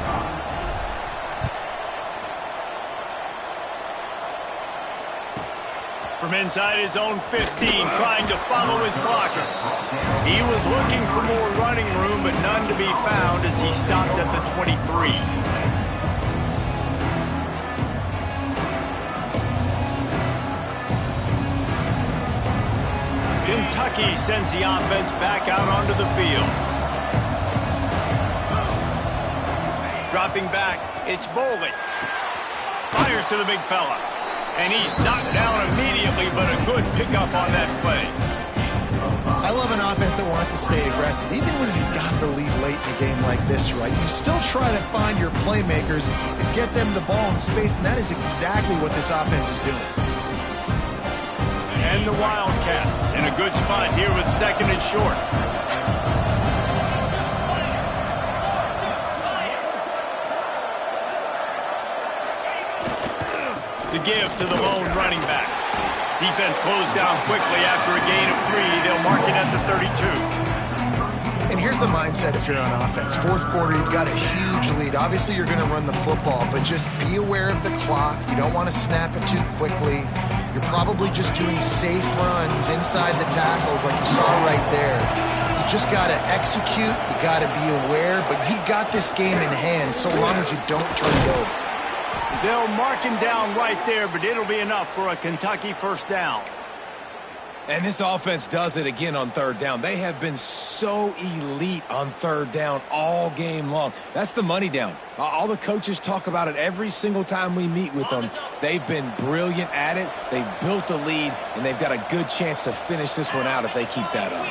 From inside his own 15, trying to follow his blockers. He was looking for more running room, but none to be found as he stopped at the 23. Kentucky sends the offense back out onto the field. Dropping back, it's Bowling. Fires to the big fella. And he's knocked down immediately, but a good pickup on that play. I love an offense that wants to stay aggressive. Even when you've got the lead late in a game like this, right, you still try to find your playmakers and get them the ball in space, and that is exactly what this offense is doing. And the Wildcats in a good spot here with 2nd and short. The give to the lone running back. Defense closed down quickly after a gain of 3. They'll mark it at the 32. And here's the mindset if you're on offense. 4th quarter, you've got a huge lead. Obviously, you're going to run the football, but just be aware of the clock. You don't want to snap it too quickly. You're probably just doing safe runs inside the tackles like you saw right there. You just got to execute. You got to be aware, but you've got this game in hand so long as you don't turn it over. They'll mark him down right there, but it'll be enough for a Kentucky 1st down. And this offense does it again on 3rd down. They have been so elite on 3rd down all game long. That's the money down. All the coaches talk about it every single time we meet with them. They've been brilliant at it. They've built the lead, and they've got a good chance to finish this one out if they keep that up.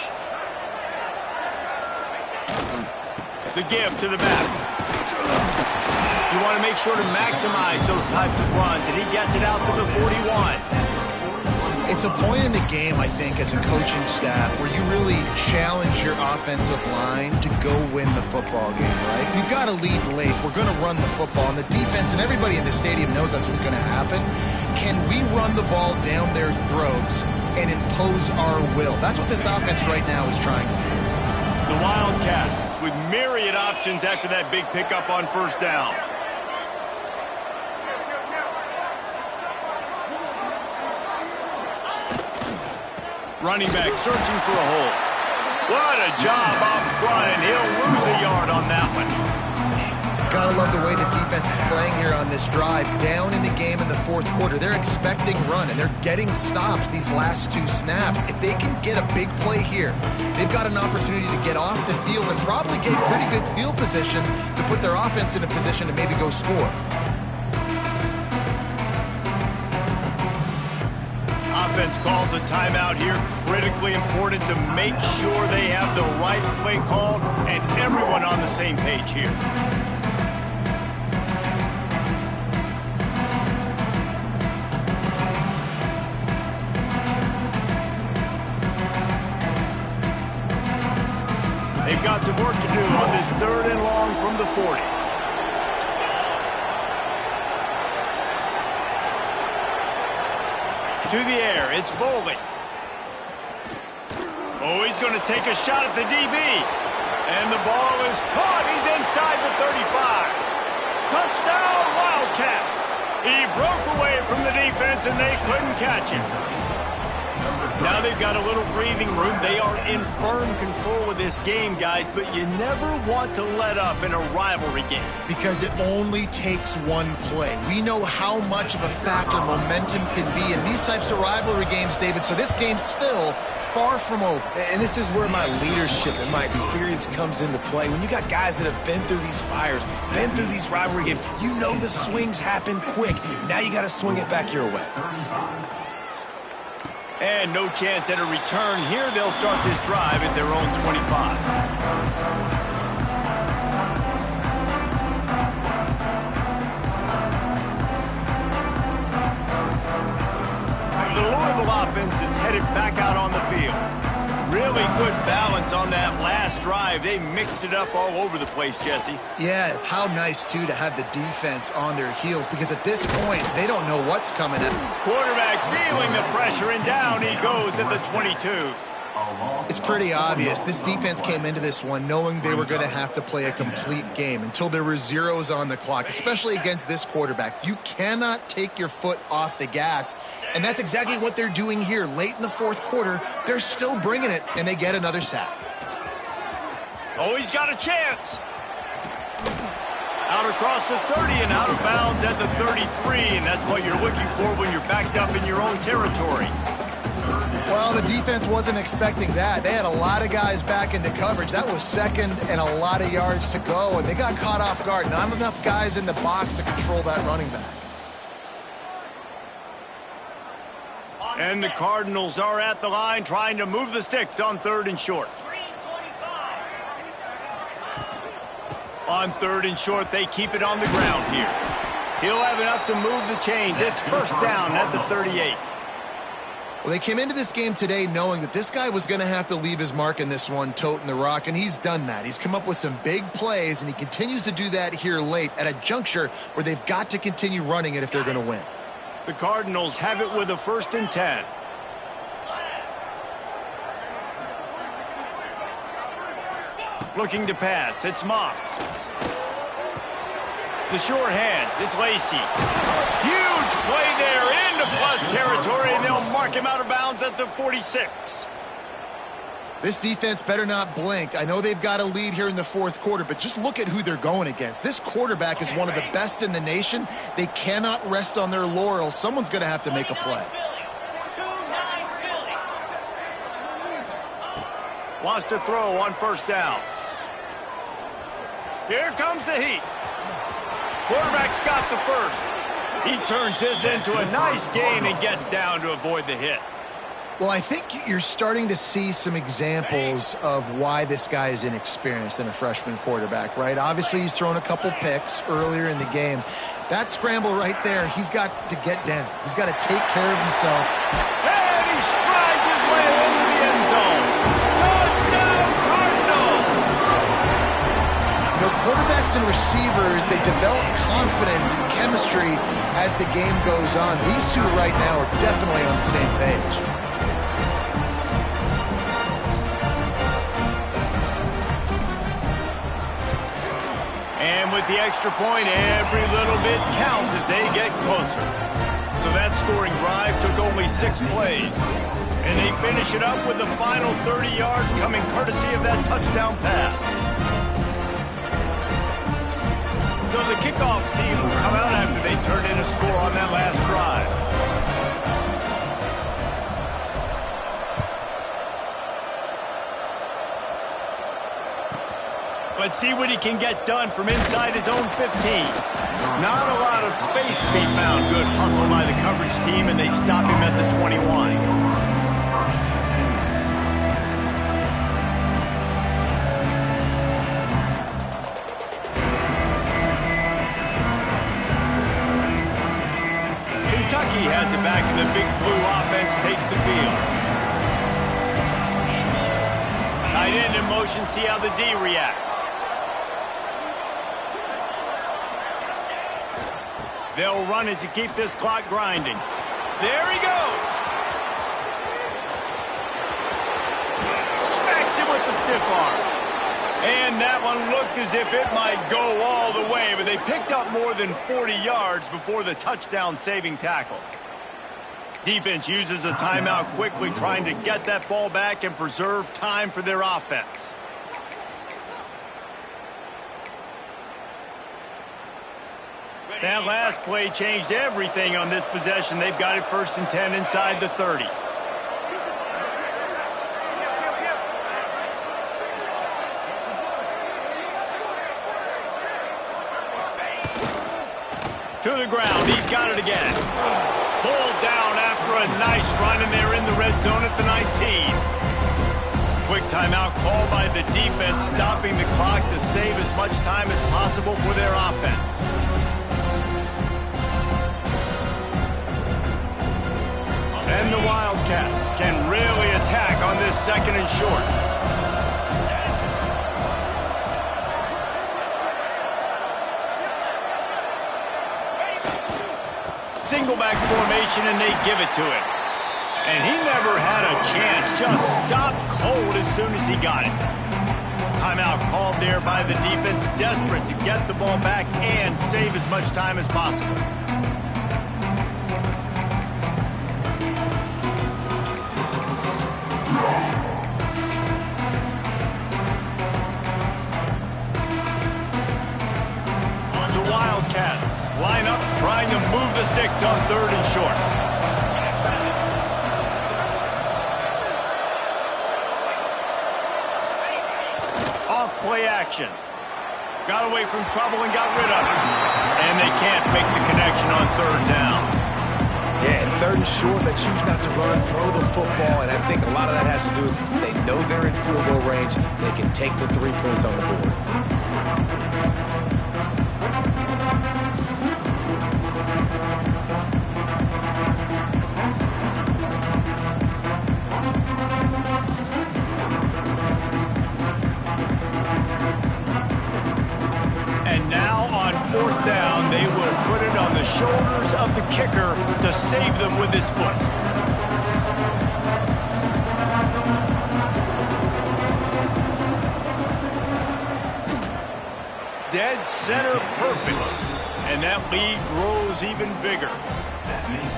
The give to the back. You want to make sure to maximize those types of runs, and he gets it out to the 41. It's a point in the game, I think, as a coaching staff where you really challenge your offensive line to go win the football game, right? We've got to lead late. We're going to run the football, and the defense and everybody in the stadium knows that's what's going to happen. Can we run the ball down their throats and impose our will? That's what this offense right now is trying to do. The Wildcats with myriad options after that big pickup on 1st down. Running back searching for a hole. What a job up front, and he'll lose a yard on that one. Gotta love the way the defense is playing here on this drive. Down in the game in the 4th quarter. They're expecting run, and they're getting stops these last 2 snaps. If they can get a big play here, they've got an opportunity to get off the field and probably get pretty good field position to put their offense in a position to maybe go score. Offense calls a timeout here. Critically important to make sure they have the right play called and everyone on the same page here. They've got some work to do on this 3rd and long from the 40. To the air, it's Bowling. Oh, he's going to take a shot at the DB. And the ball is caught. He's inside the 35. Touchdown, Wildcats. He broke away from the defense, and they couldn't catch him. Now they've got a little breathing room. They are in firm control of this game, guys, but you never want to let up in a rivalry game. Because it only takes one play. We know how much of a factor momentum can be in these types of rivalry games, David, so this game's still far from over. And this is where my leadership and my experience comes into play. When you got guys that have been through these fires, been through these rivalry games, you know the swings happen quick. Now you got to swing it back your way. And no chance at a return here. They'll start this drive at their own 25. The Louisville offense is headed back out on the field. Really good balance on that last drive. They mixed it up all over the place, Jesse. Yeah, how nice, too, to have the defense on their heels, because at this point, they don't know what's coming at them. Quarterback feeling the pressure, and down he goes at the 22. It's pretty obvious. This defense came into this one knowing they were going to have to play a complete game until there were zeros on the clock, especially against this quarterback. You cannot take your foot off the gas, and that's exactly what they're doing here. Late in the fourth quarter, they're still bringing it, and they get another sack. Oh, he's got a chance. Out across the 30 and out of bounds at the 33, and that's what you're looking for when you're backed up in your own territory. Well, the defense wasn't expecting that. They had a lot of guys back into coverage. That was second and a lot of yards to go, and they got caught off guard. Not enough guys in the box to control that running back. And the Cardinals are at the line trying to move the sticks on 3rd and short. On 3rd and short, they keep it on the ground here. He'll have enough to move the chains. It's first down at the 38. Well, they came into this game today knowing that this guy was going to have to leave his mark in this one, toting the rock, and he's done that. He's come up with some big plays, and he continues to do that here late at a juncture where they've got to continue running it if they're going to win. The Cardinals have it with a 1st and 10. Looking to pass, it's Moss. The short hands, it's Lacey. Huge play there into plus territory, and they'll mark him out of bounds at the 46. This defense better not blink. I know they've got a lead here in the fourth quarter, but just look at who they're going against. This quarterback is one of the best in the nation. They cannot rest on their laurels. Someone's going to have to make a play. Wants to throw on 1st down. Here comes the heat. Quarterback's got the first. He turns this into a nice gain and gets down to avoid the hit. Well, I think you're starting to see some examples of why this guy is inexperienced in a freshman quarterback, right? Obviously, he's thrown a couple picks earlier in the game. That scramble right there, he's got to get down. He's got to take care of himself. And he strides his way into the end zone. Touchdown, Cardinals! You know, quarterbacks and receivers, they develop confidence and chemistry as the game goes on. These two right now are definitely on the same page. And with the extra point, every little bit counts as they get closer. So that scoring drive took only 6 plays. And they finish it up with the final 30 yards coming courtesy of that touchdown pass. So the kickoff team will come out after they turn in a score on that last drive. Let's see what he can get done from inside his own 15. Not a lot of space to be found. Good hustle by the coverage team, and they stop him at the 21. Kentucky has it back, and the big blue offense takes the field. Tight end in motion, see how the D reacts. They'll run it to keep this clock grinding. There he goes. Smacks him with the stiff arm. And that one looked as if it might go all the way, but they picked up more than 40 yards before the touchdown-saving tackle. Defense uses a timeout quickly, trying to get that ball back and preserve time for their offense. That last play changed everything on this possession. They've got it 1st and 10 inside the 30. To the ground. He's got it again. Pulled down after a nice run, and they're in the red zone at the 19. Quick timeout called by the defense, stopping the clock to save as much time as possible for their offense. And And the Wildcats can really attack on this 2nd and short. Single back formation, and they give it to him. And he never had a chance. Just stopped cold as soon as he got it. Timeout called there by the defense, desperate to get the ball back and save as much time as possible. The Wildcats line up, trying to move the sticks on 3rd and short. Play action. Got away from trouble and got rid of it. And they can't make the connection on 3rd down. Yeah, and 3rd and short, they choose not to run, throw the football, and I think a lot of that has to do with they know they're in field goal range. They can take the 3 points on the board. Shoulders of the kicker to save them with his foot. Dead center perfect. And that lead grows even bigger.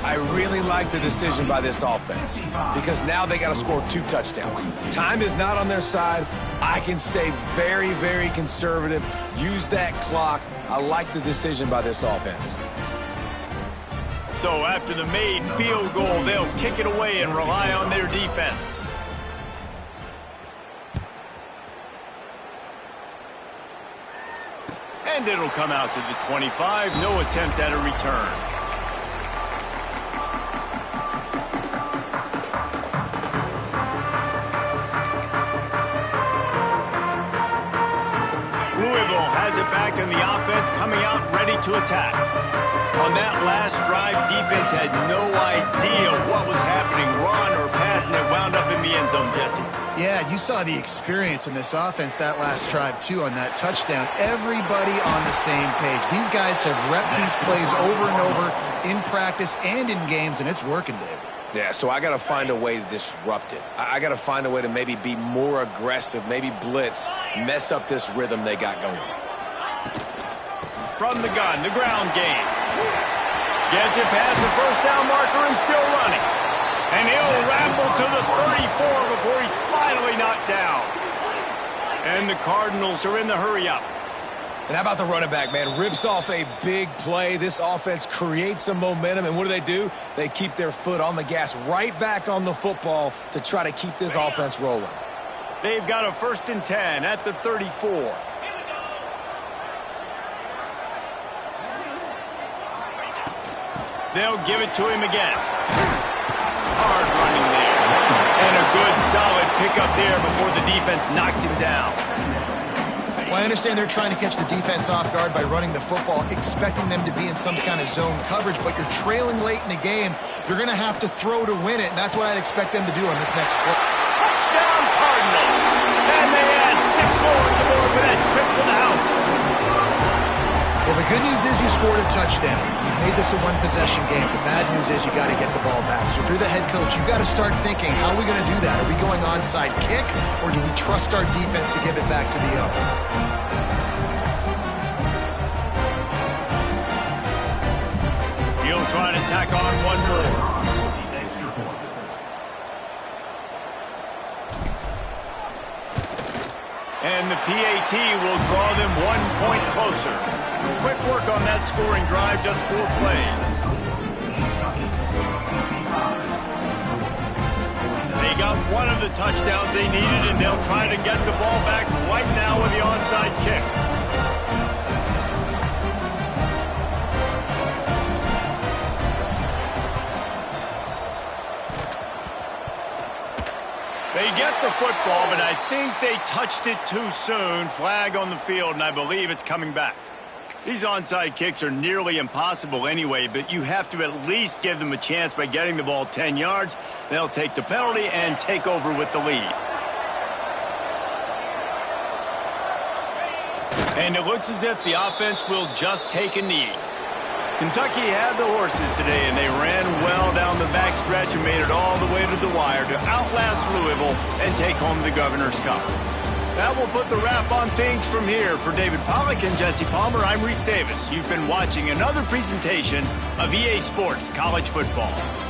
I really like the decision by this offense because now they got to score 2 touchdowns. Time is not on their side. I can stay very, very conservative, use that clock. I like the decision by this offense. So after the made field goal, they'll kick it away and rely on their defense. And it'll come out to the 25. No attempt at a return. Louisville has it back in the offense, coming out ready to attack. On that last drive, defense had no idea what was happening, run or pass, and it wound up in the end zone, Jesse. Yeah, you saw the experience in this offense that last drive, too, on that touchdown. Everybody on the same page. These guys have repped these plays over and over in practice and in games, and it's working, Dave. Yeah, so I got to find a way to disrupt it. I got to find a way to maybe be more aggressive, maybe blitz, mess up this rhythm they got going. From the gun, the ground game. Gets it past the first down marker and still running. And he'll ramble to the 34 before he's finally knocked down. And the Cardinals are in the hurry-up. And how about the running back, man? Rips off a big play. This offense creates some momentum, and what do? They keep their foot on the gas, right back on the football to try to keep this offense rolling. They've got a 1st and 10 at the 34. They'll give it to him again. Hard running there. And a good, solid pickup there before the defense knocks him down. Well, I understand they're trying to catch the defense off guard by running the football, expecting them to be in some kind of zone coverage, but you're trailing late in the game. You're going to have to throw to win it, and that's what I'd expect them to do on this next play. Touchdown, Cardinals! And they add 6 more on the board for that trip to the house. Well, the good news is you scored a touchdown. You made this a one-possession game. The bad news is you got to get the ball back. So if you're the head coach, you got to start thinking, how are we going to do that? Are we going onside kick, or do we trust our defense to give it back to the O? He'll try to tack on one more. And the PAT will draw them 1 point closer. Quick work on that scoring drive, just 4 plays. They got one of the touchdowns they needed, and they'll try to get the ball back right now with the onside kick. They get the football, but I think they touched it too soon. Flag on the field, and I believe it's coming back. These onside kicks are nearly impossible anyway, but you have to at least give them a chance by getting the ball 10 yards. They'll take the penalty and take over with the lead. And it looks as if the offense will just take a knee. Kentucky had the horses today, and they ran well down the backstretch and made it all the way to the wire to outlast Louisville and take home the Governor's Cup. That will put the wrap on things from here. For David Pollack and Jesse Palmer, I'm Reese Davis. You've been watching another presentation of EA Sports College Football.